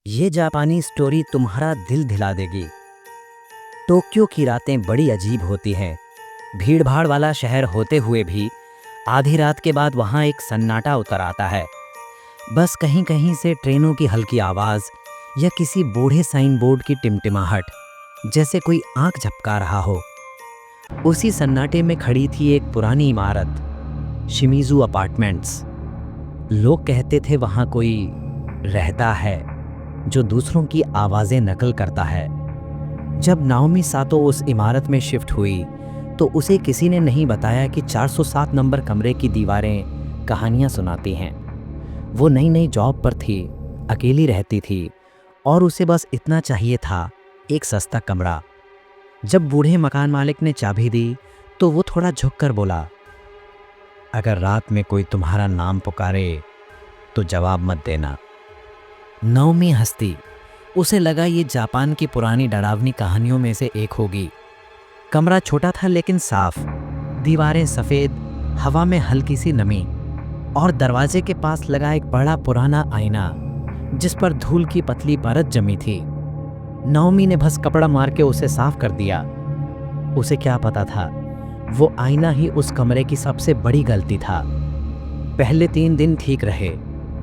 ये जापानी स्टोरी तुम्हारा दिल दिला देगी। टोक्यो की रातें बड़ी अजीब होती हैं। भीड़-भाड़ वाला शहर होते हुए भी आधी रात के बाद वहाँ एक सन्नाटा उतर आता है। बस कहीं-कहीं से ट्रेनों की हल्की आवाज़ या किसी बूढ़े साइन बोर्ड की टिमटिमाहट, जैसे कोई आँख झपका रहा हो। उसी सन्नाटे में खड़ी थी एक पुरानी इमारत, शिमिज़ू अपार्टमेंट्स। लोग कहते थे वहाँ कोई रहता है जो दूसरों की आवाज़ें नकल करता है। जब नाओमी सातो उस इमारत में शिफ्ट हुई तो उसे किसी ने नहीं बताया कि 407 नंबर कमरे की दीवारें कहानियाँ सुनाती हैं। वो नई-नई जॉब पर थी, अकेली रहती थी और उसे बस इतना चाहिए था, एक सस्ता कमरा। जब बूढ़े मकान मालिक ने चाबी दी तो वो थोड़ा झुककर बोला, अगर रात में कोई तुम्हारा नाम पुकारे तो जवाब मत देना। नाओमी हंसती। उसे लगा ये जापान की पुरानी डरावनी कहानियों में से एक होगी। कमरा छोटा था लेकिन साफ, दीवारें सफ़ेद, हवा में हल्की सी नमी और दरवाजे के पास लगा एक बड़ा पुराना आईना जिस पर धूल की पतली परत जमी थी। नाओमी ने बस कपड़ा मार के उसे साफ कर दिया। उसे क्या पता था, वो आईना ही उस कमरे की सबसे बड़ी गलती था। पहले 3 दिन ठीक रहे,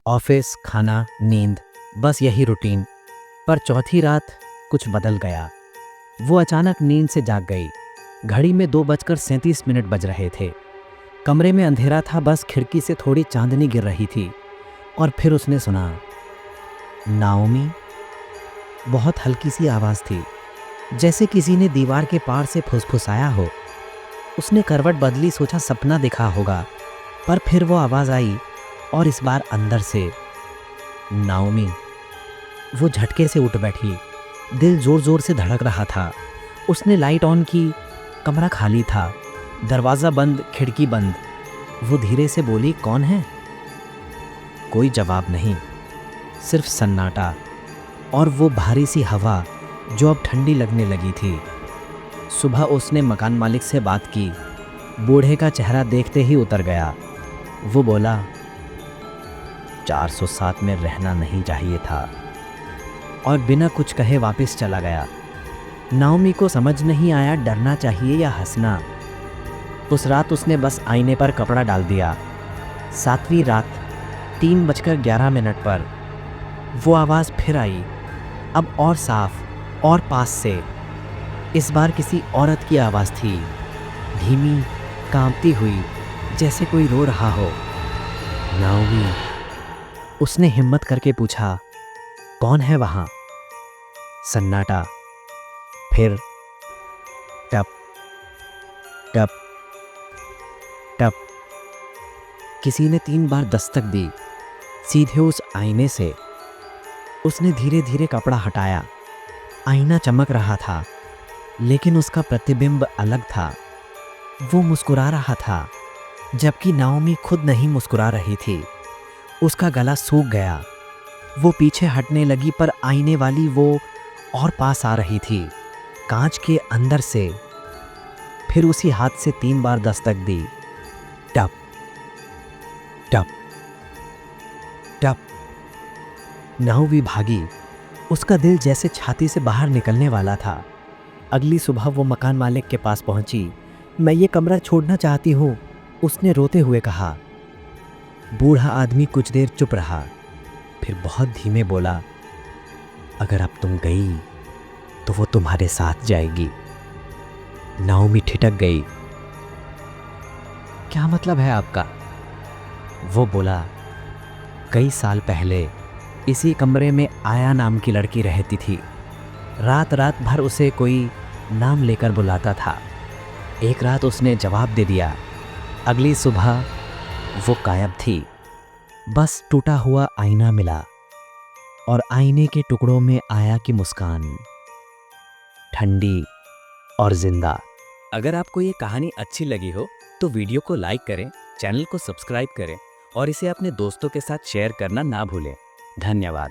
ऑफिस, खाना, नींद, बस यही रूटीन। पर चौथी रात कुछ बदल गया। वो अचानक नींद से जाग गई। घड़ी में 2:37 बज रहे थे। कमरे में अंधेरा था, बस खिड़की से थोड़ी चांदनी गिर रही थी। और फिर उसने सुना, नाओमी। बहुत हल्की सी आवाज़ थी, जैसे किसी ने दीवार के पार से फुसफुसाया हो। उसने करवट बदली, सोचा सपना दिखा होगा, पर फिर वो आवाज़ आई और इस बार अंदर से, नाओमी। वो झटके से उठ बैठी, दिल जोर जोर से धड़क रहा था। उसने लाइट ऑन की, कमरा खाली था, दरवाज़ा बंद, खिड़की बंद। वो धीरे से बोली, कौन है? कोई जवाब नहीं, सिर्फ सन्नाटा और वो भारी सी हवा जो अब ठंडी लगने लगी थी। सुबह उसने मकान मालिक से बात की। बूढ़े का चेहरा देखते ही उतर गया। वो बोला, 407 में रहना नहीं चाहिए था, और बिना कुछ कहे वापस चला गया। नाओमी को समझ नहीं आया डरना चाहिए या हंसना। उस रात उसने बस आईने पर कपड़ा डाल दिया। 7वीं रात 3:11 पर वो आवाज़ फिर आई, अब और साफ और पास से। इस बार किसी औरत की आवाज़ थी, धीमी, कांपती हुई, जैसे कोई रो रहा हो। नाओमी, उसने हिम्मत करके पूछा, कौन है वहाँ? सन्नाटा। फिर टप टप टप। किसी ने 3 बार दस्तक दी, सीधे उस आईने से। उसने धीरे धीरे कपड़ा हटाया। आईना चमक रहा था, लेकिन उसका प्रतिबिंब अलग था। वो मुस्कुरा रहा था, जबकि नाओमी खुद नहीं मुस्कुरा रही थी। उसका गला सूख गया। वो पीछे हटने लगी, पर आईने वाली वो और पास आ रही थी, कांच के अंदर से। फिर उसी हाथ से 3 बार दस्तक दी, टप टप टप। नाओमी भागी। उसका दिल जैसे छाती से बाहर निकलने वाला था। अगली सुबह वो मकान मालिक के पास पहुंची। मैं ये कमरा छोड़ना चाहती हूँ, उसने रोते हुए कहा। बूढ़ा आदमी कुछ देर चुप रहा, फिर बहुत धीमे बोला, अगर अब तुम गई तो वो तुम्हारे साथ जाएगी। नाओमी ठिठक गई। क्या मतलब है आपका? वो बोला, कई साल पहले इसी कमरे में आया नाम की लड़की रहती थी। रात रात भर उसे कोई नाम लेकर बुलाता था। एक रात उसने जवाब दे दिया। अगली सुबह वो गायब थी। बस टूटा हुआ आईना मिला और आईने के टुकड़ों में आया की मुस्कान, ठंडी और जिंदा। अगर आपको ये कहानी अच्छी लगी हो तो वीडियो को लाइक करें, चैनल को सब्सक्राइब करें और इसे अपने दोस्तों के साथ शेयर करना ना भूलें। धन्यवाद।